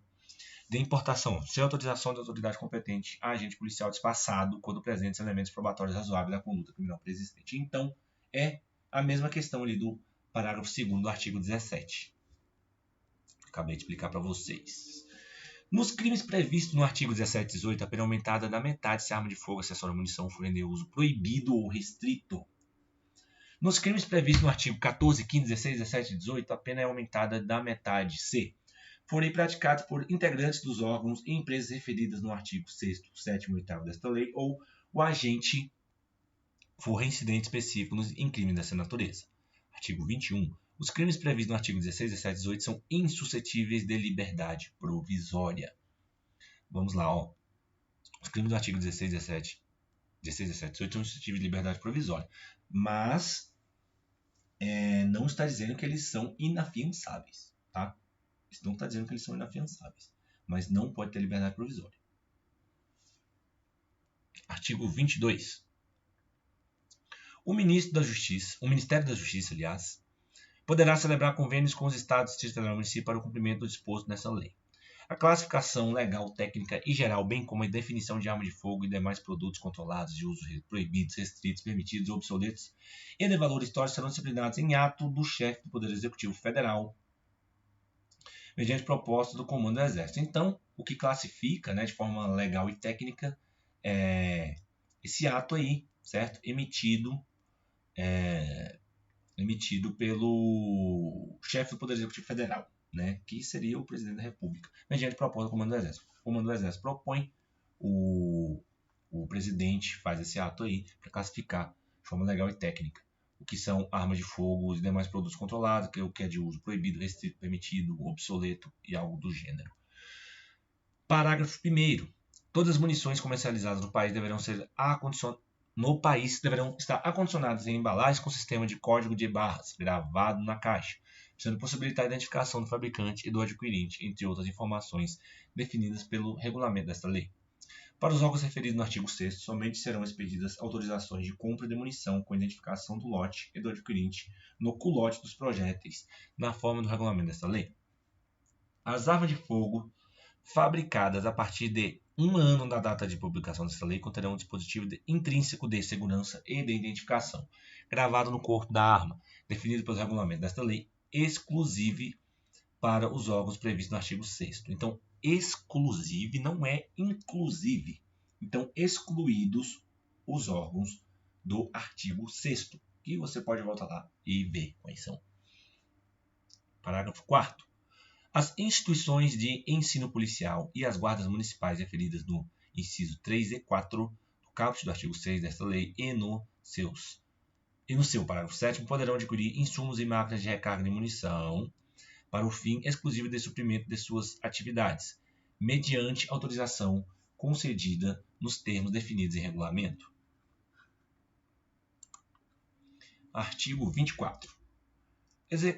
de importação, sem autorização da autoridade competente, a agente policial disfarçado quando presentes elementos probatórios razoáveis da conduta criminal preexistente. Então, é a mesma questão ali do parágrafo 2º do artigo 17. Acabei de explicar para vocês. Nos crimes previstos no artigo 17 e 18, a pena é aumentada da metade se a arma de fogo, acessório ou munição forem de uso proibido ou restrito. Nos crimes previstos no artigo 14, 15, 16, 17 e 18, a pena é aumentada da metade se forem praticados por integrantes dos órgãos e empresas referidas no artigo 6º, 7º e 8º desta lei, ou o agente for reincidente específico em crimes dessa natureza. Artigo 21. Os crimes previstos no artigo 16, 17 e 18 são insuscetíveis de liberdade provisória. Vamos lá, ó. Os crimes do artigo 16, 17 e 18 são insuscetíveis de liberdade provisória. Mas não está dizendo que eles são inafiançáveis, tá? Isso não está dizendo que eles são inafiançáveis, mas não pode ter liberdade provisória. Artigo 22. O Ministério da Justiça, aliás, poderá celebrar convênios com os estados, distritos federal e município para o cumprimento do disposto nessa lei. A classificação legal, técnica e geral, bem como a definição de arma de fogo e demais produtos controlados de uso proibidos, restritos, permitidos ou obsoletos e de valor histórico serão disciplinados em ato do chefe do Poder Executivo Federal, mediante proposta do Comando do Exército. Então, o que classifica, né, de forma legal e técnica é esse ato aí, certo? Emitido pelo chefe do Poder Executivo Federal, né, que seria o Presidente da República, mediante proposta do Comando do Exército. O Comando do Exército propõe, o presidente faz esse ato aí para classificar de forma legal e técnica o que são armas de fogo e demais produtos controlados, o que é de uso proibido, restrito, permitido, obsoleto e algo do gênero. Parágrafo 1º. Todas as munições comercializadas no país deverão estar acondicionadas em embalagens com sistema de código de barras gravado na caixa, sendo possibilitar a identificação do fabricante e do adquirente, entre outras informações definidas pelo regulamento desta lei. Para os órgãos referidos no artigo 6º, somente serão expedidas autorizações de compra de munição com identificação do lote e do adquirente no culote dos projéteis, na forma do regulamento desta lei. As armas de fogo fabricadas a partir de 1 ano da data de publicação desta lei conterão um dispositivo intrínseco de segurança e de identificação, gravado no corpo da arma, definido pelo regulamento desta lei, exclusivo para os órgãos previstos no artigo 6º. Então, exclusive não é inclusive. Então, excluídos os órgãos do artigo 6º, que você pode voltar lá e ver quais são. Parágrafo 4º. As instituições de ensino policial e as guardas municipais referidas no inciso 3 e 4 do caput do artigo 6 desta lei e no seu parágrafo 7º poderão adquirir insumos e máquinas de recarga de munição para o fim exclusivo de suprimento de suas atividades, mediante autorização concedida nos termos definidos em regulamento. Artigo 24.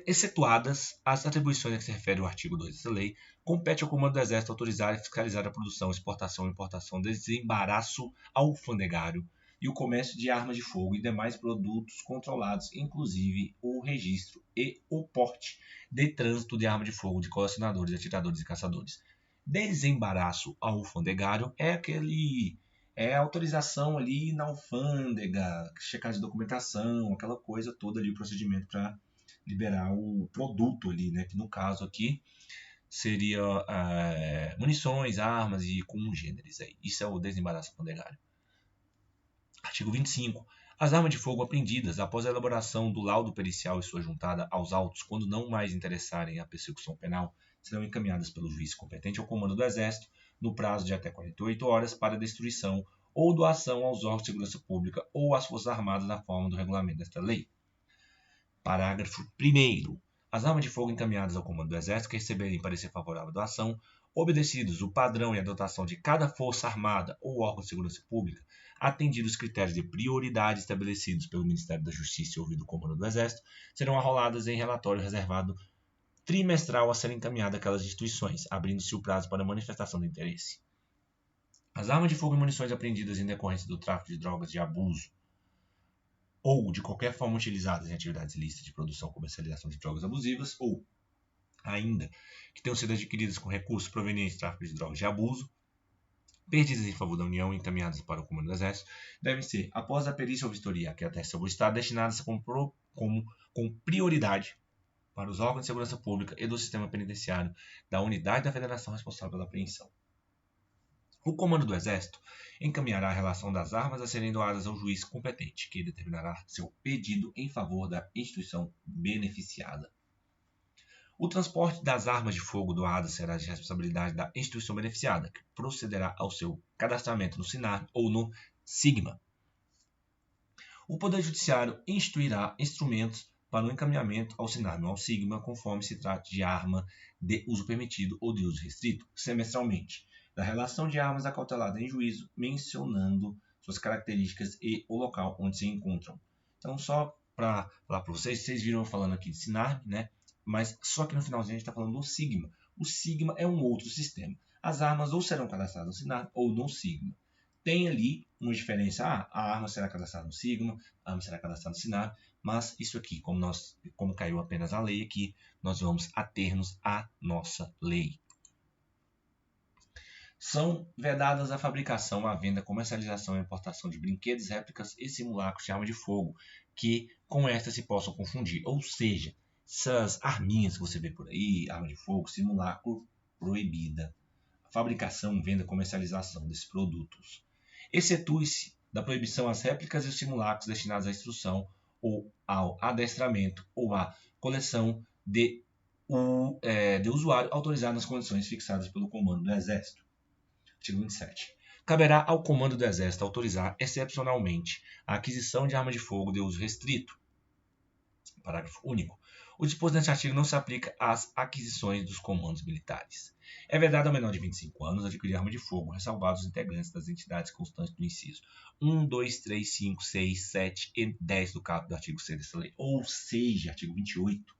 Excetuadas as atribuições a que se refere o artigo 2 dessa lei, compete ao Comando do Exército autorizar e fiscalizar a produção, exportação, importação, desembaraço alfandegário e o comércio de armas de fogo e demais produtos controlados, inclusive o registro e o porte de trânsito de arma de fogo de colecionadores, atiradores e caçadores. Desembaraço alfandegário é a autorização ali na alfândega, checagem de documentação, aquela coisa toda ali, o procedimento para liberar o produto ali, né, que no caso aqui seria munições, armas e congêneres aí. Isso é o desembaraço alfandegário. Artigo 25. As armas de fogo apreendidas após a elaboração do laudo pericial e sua juntada aos autos, quando não mais interessarem a persecução penal, serão encaminhadas pelo juiz competente ao Comando do Exército no prazo de até 48 horas para destruição ou doação aos órgãos de segurança pública ou às Forças Armadas na forma do regulamento desta lei. Parágrafo 1º. As armas de fogo encaminhadas ao comando do Exército que receberem parecer favorável à ação, obedecidos o padrão e a dotação de cada força armada ou órgão de segurança pública, atendidos os critérios de prioridade estabelecidos pelo Ministério da Justiça e ouvido o comando do Exército, serão arroladas em relatório reservado trimestral a serem encaminhadas àquelas instituições, abrindo-se o prazo para manifestação de interesse. As armas de fogo e munições apreendidas em decorrência do tráfico de drogas de abuso ou de qualquer forma utilizadas em atividades ilícitas de produção ou comercialização de drogas abusivas, ou ainda que tenham sido adquiridas com recursos provenientes do tráfico de drogas de abuso, perdidas em favor da União e encaminhadas para o comando do Exército, devem ser, após a perícia ou vistoria que ateste ao Estado, destinadas com prioridade para os órgãos de segurança pública e do sistema penitenciário da unidade da federação responsável pela apreensão. O comando do Exército encaminhará a relação das armas a serem doadas ao juiz competente, que determinará seu pedido em favor da instituição beneficiada. O transporte das armas de fogo doadas será de responsabilidade da instituição beneficiada, que procederá ao seu cadastramento no SINAR ou no SIGMA. O Poder Judiciário instituirá instrumentos para o encaminhamento ao SINAR ou ao SIGMA, conforme se trate de arma de uso permitido ou de uso restrito, semestralmente, da relação de armas acautelada em juízo, mencionando suas características e o local onde se encontram. Então, só para falar para vocês viram eu falando aqui de SINAR, né? Mas só que no finalzinho a gente está falando do SIGMA. O SIGMA é um outro sistema. As armas ou serão cadastradas no SINAR ou no SIGMA. Tem ali uma diferença. A arma será cadastrada no SIGMA, a arma será cadastrada no SINAR, mas isso aqui, como caiu apenas a lei aqui, nós vamos ater-nos à nossa lei. São vedadas a fabricação, a venda, comercialização e importação de brinquedos, réplicas e simulacros de arma de fogo, que com estas se possam confundir. Ou seja, essas arminhas que você vê por aí, arma de fogo, simulacro, proibida. A fabricação, venda, comercialização desses produtos. Exceptue-se da proibição as réplicas e os simulacros destinados à instrução ou ao adestramento ou à coleção de usuário autorizado nas condições fixadas pelo comando do Exército. Artigo 27. Caberá ao comando do Exército autorizar, excepcionalmente, a aquisição de arma de fogo de uso restrito. Parágrafo único. O disposto neste artigo não se aplica às aquisições dos comandos militares. É vedado ao menor de 25 anos adquirir arma de fogo, ressalvados os integrantes das entidades constantes do inciso 1, 2, 3, 5, 6, 7 e 10 do caput do artigo 6 desta lei. Ou seja, artigo 28.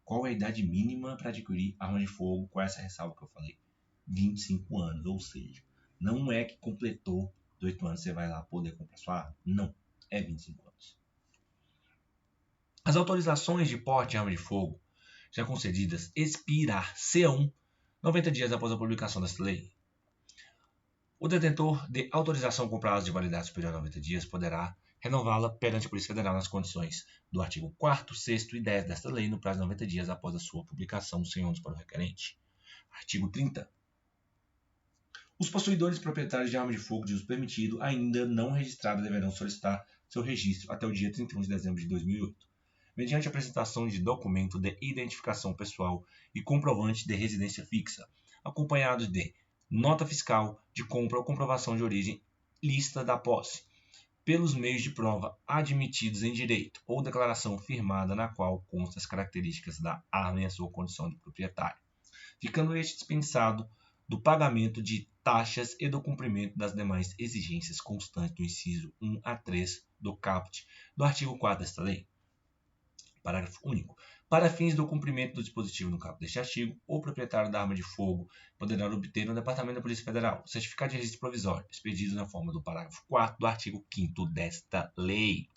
Qual é a idade mínima para adquirir arma de fogo com essa ressalva que eu falei? 25 anos, ou seja, não é que completou 18 anos você vai lá poder comprar sua arma. Não, é 25 anos. As autorizações de porte de arma de fogo já concedidas expirarão 90 dias após a publicação desta lei. O detentor de autorização com prazo de validade superior a 90 dias poderá renová-la perante a Polícia Federal nas condições do artigo 4º, 6º e 10 desta lei no prazo de 90 dias após a sua publicação, sem ônus para o requerente. Artigo 30. Os possuidores proprietários de arma de fogo de uso permitido ainda não registrada deverão solicitar seu registro até o dia 31 de dezembro de 2008, mediante apresentação de documento de identificação pessoal e comprovante de residência fixa, acompanhado de nota fiscal de compra ou comprovação de origem lícita da posse, pelos meios de prova admitidos em direito, ou declaração firmada na qual constam as características da arma e a sua condição de proprietário, ficando este dispensado do pagamento de taxas e do cumprimento das demais exigências constantes do inciso 1 a 3 do caput do artigo 4 desta lei. Parágrafo único. Para fins do cumprimento do dispositivo no caput deste artigo, o proprietário da arma de fogo poderá obter no Departamento da Polícia Federal certificado de registro provisório, expedido na forma do parágrafo 4º do artigo 5º desta lei.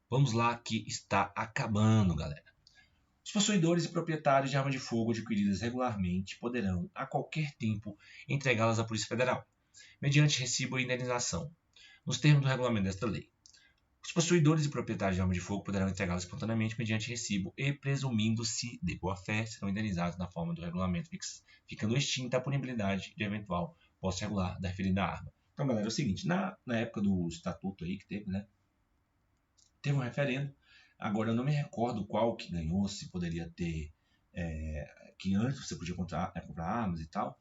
Vamos lá que está acabando, galera. Os possuidores e proprietários de arma de fogo adquiridas regularmente poderão, a qualquer tempo, entregá-las à Polícia Federal, mediante recibo e indenização, nos termos do regulamento desta lei. Os possuidores e proprietários de arma de fogo poderão entregá-las espontaneamente mediante recibo e, presumindo-se de boa-fé, serão indenizados na forma do regulamento, ficando extinta a punibilidade de eventual posse irregular da referida arma. Então, galera, é o seguinte, na época do estatuto aí que teve, né? Teve um referendo. Agora, eu não me recordo qual que ganhou, se poderia ter... que antes você podia comprar armas e tal,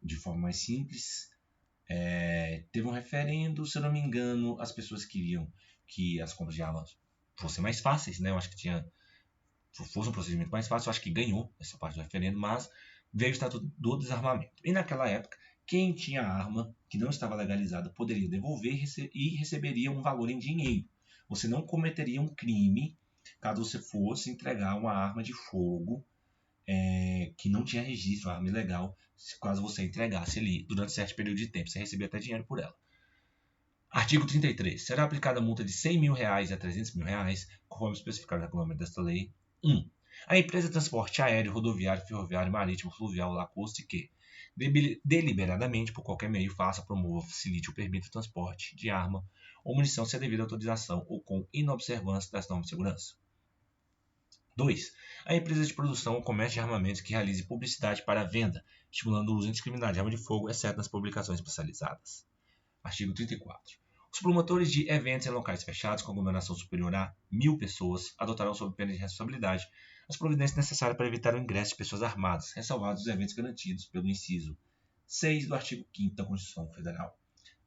de forma mais simples. Teve um referendo, se eu não me engano, as pessoas queriam que as compras de armas fossem mais fáceis, né? Eu acho que tinha fosse um procedimento mais fácil, eu acho que ganhou essa parte do referendo, mas veio o Estatuto do Desarmamento. E naquela época, quem tinha arma que não estava legalizada poderia devolver e receberia um valor em dinheiro. Você não cometeria um crime caso você fosse entregar uma arma de fogo que não tinha registro, uma arma ilegal, caso você entregasse ali durante certo período de tempo. Você recebia até dinheiro por ela. Artigo 33. Será aplicada multa de R$100 mil a R$300 mil, conforme especificado no regulamento desta lei. 1. A empresa de transporte aéreo, rodoviário, ferroviário, marítimo, fluvial, lacustre que, deliberadamente, por qualquer meio, faça, promova, facilite ou permita o transporte de arma ou munição sem a devida autorização ou com inobservância das normas de segurança. 2. A empresa de produção ou comércio de armamentos que realize publicidade para a venda, estimulando o uso indiscriminado de arma de fogo, exceto nas publicações especializadas. Artigo 34. Os promotores de eventos em locais fechados com aglomeração superior a 1.000 pessoas adotarão, sob pena de responsabilidade, as providências necessárias para evitar o ingresso de pessoas armadas, ressalvados os eventos garantidos pelo inciso 6 do artigo 5º da Constituição Federal.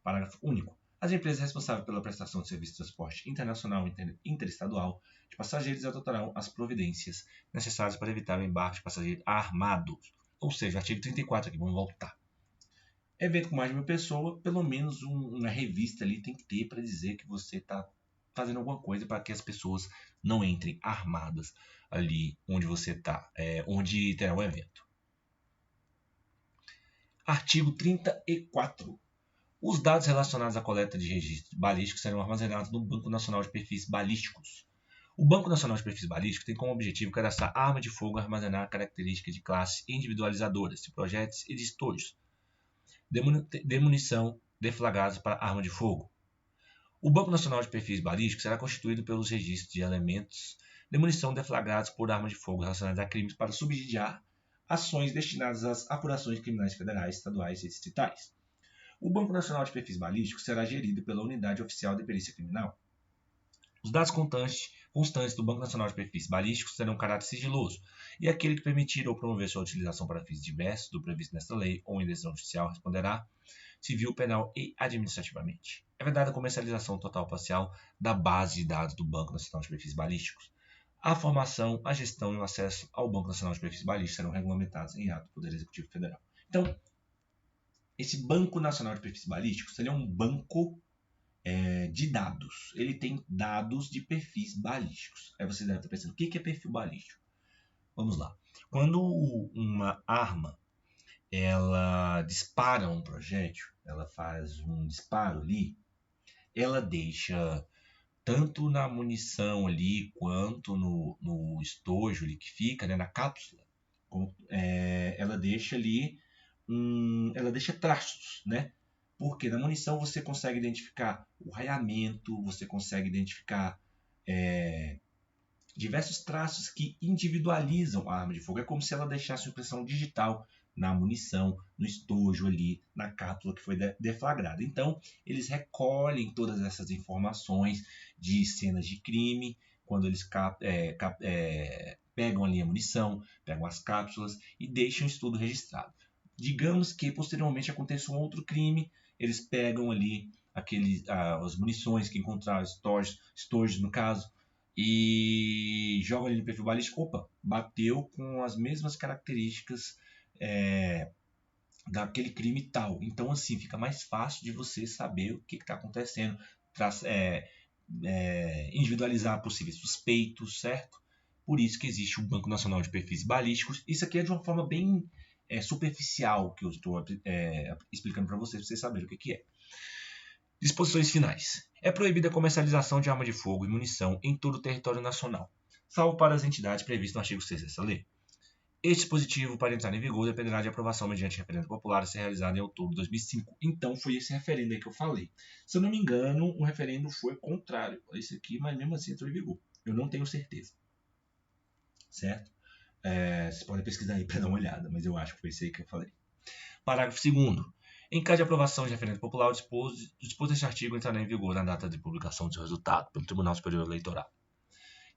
Parágrafo único. As empresas responsáveis pela prestação de serviço de transporte internacional e interestadual de passageiros adotarão as providências necessárias para evitar o embarque de passageiros armados. Ou seja, artigo 34 aqui, vamos voltar. Evento com mais de 1.000 pessoas, pelo menos uma revista ali tem que ter para dizer que você está fazendo alguma coisa para que as pessoas não entrem armadas ali onde você está, onde terá o evento. Artigo 34. Os dados relacionados à coleta de registros balísticos serão armazenados no Banco Nacional de Perfis Balísticos. O Banco Nacional de Perfis Balísticos tem como objetivo cadastrar arma de fogo e armazenar características de classe individualizadoras de projéteis e de estojos de munição deflagrados para arma de fogo. O Banco Nacional de Perfis Balísticos será constituído pelos registros de elementos de munição deflagrados por arma de fogo relacionados a crimes para subsidiar ações destinadas às apurações criminais federais, estaduais e distritais. O Banco Nacional de Perfis Balísticos será gerido pela Unidade Oficial de Perícia Criminal. Os dados constantes do Banco Nacional de Perfis Balísticos terão caráter sigiloso, e aquele que permitir ou promover sua utilização para fins diversos do previsto nesta lei ou em decisão judicial responderá civil, penal e administrativamente. É vedada a comercialização total ou parcial da base de dados do Banco Nacional de Perfis Balísticos. A formação, a gestão e o acesso ao Banco Nacional de Perfis Balísticos serão regulamentados em ato do Poder Executivo Federal. Então, esse Banco Nacional de Perfis Balísticos é um banco de dados. Ele tem dados de perfis balísticos. Aí você deve estar pensando, o que é perfil balístico? Vamos lá. Quando uma arma ela dispara um projétil, ela faz um disparo ali, ela deixa tanto na munição ali quanto no estojo ali que fica, né, na cápsula, ela deixa ali ela deixa traços, né? Porque na munição você consegue identificar o raiamento, você consegue identificar diversos traços que individualizam a arma de fogo. É como se ela deixasse uma impressão digital na munição, no estojo ali, na cápsula que foi deflagrada. Então, eles recolhem todas essas informações de cenas de crime, quando eles pegam ali a munição, pegam as cápsulas e deixam isso tudo registrado. Digamos que posteriormente aconteça um outro crime, eles pegam ali as munições que encontraram, estojos no caso, e jogam ali no perfil balístico. Opa, bateu com as mesmas características daquele crime tal. Então, assim, fica mais fácil de você saber o que está acontecendo, individualizar possíveis suspeitos, certo? Por isso que existe o Banco Nacional de Perfis Balísticos. Isso aqui é de uma forma bem superficial que eu estou explicando para vocês saberem o que é. Disposições finais. É proibida a comercialização de arma de fogo e munição em todo o território nacional, salvo para as entidades previstas no artigo 6 dessa lei. Este dispositivo, para entrar em vigor, dependerá de aprovação mediante referendo popular a ser realizado em outubro de 2005. Então, foi esse referendo aí que eu falei. Se eu não me engano, o referendo foi contrário a esse aqui, mas mesmo assim entrou em vigor. Eu não tenho certeza. Certo? Vocês podem pesquisar aí para dar uma olhada, mas eu acho que foi isso aí que eu falei. Parágrafo 2º. Em caso de aprovação de referendo popular, o disposto deste artigo entrará em vigor na data de publicação do seu resultado pelo Tribunal Superior Eleitoral.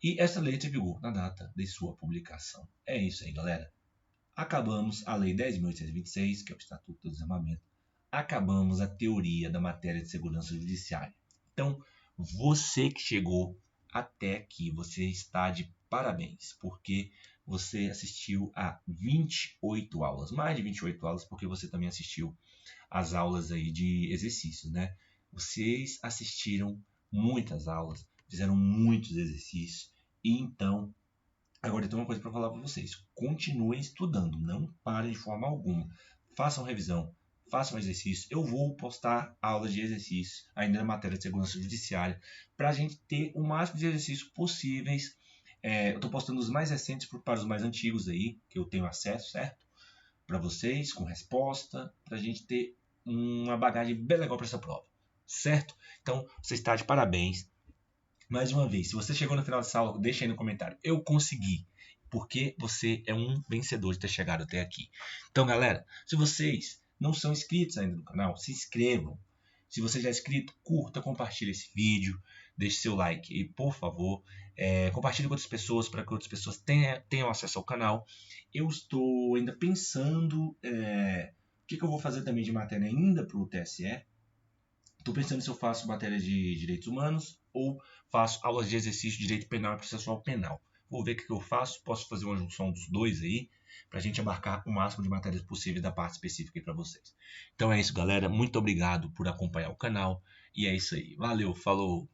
E essa lei entra em vigor na data de sua publicação. É isso aí, galera. Acabamos a Lei 10.826, que é o Estatuto do Desarmamento. Acabamos a teoria da matéria de segurança judiciária. Então, você que chegou até aqui, você está de parabéns, porque você assistiu a 28 aulas, mais de 28 aulas, porque você também assistiu as aulas aí de exercícios, né? Vocês assistiram muitas aulas, fizeram muitos exercícios, e então, agora eu tenho uma coisa para falar para vocês. Continuem estudando, não parem de forma alguma. Façam revisão, façam exercício. Eu vou postar aulas de exercício, ainda na matéria de segurança judiciária, para a gente ter o máximo de exercícios possíveis. Eu estou postando os mais recentes para os mais antigos aí, que eu tenho acesso, certo? Para vocês, com resposta, para a gente ter uma bagagem bem legal para essa prova, certo? Então, você está de parabéns. Mais uma vez, se você chegou no final dessa aula, deixa aí no comentário. Eu consegui. Porque você é um vencedor de ter chegado até aqui. Então, galera, se vocês não são inscritos ainda no canal, se inscrevam. Se você já é inscrito, curta, compartilhe esse vídeo, deixe seu like e, por favor, compartilhe com outras pessoas para que outras pessoas tenham acesso ao canal. Eu estou ainda pensando o que eu vou fazer também de matéria ainda para o TSE. Estou pensando se eu faço matéria de direitos humanos ou faço aulas de exercício de direito penal e processual penal. Vou ver o que eu faço, posso fazer uma junção dos dois aí, para a gente abarcar o máximo de matérias possível da parte específica aí para vocês. Então é isso, galera. Muito obrigado por acompanhar o canal. E é isso aí. Valeu, falou!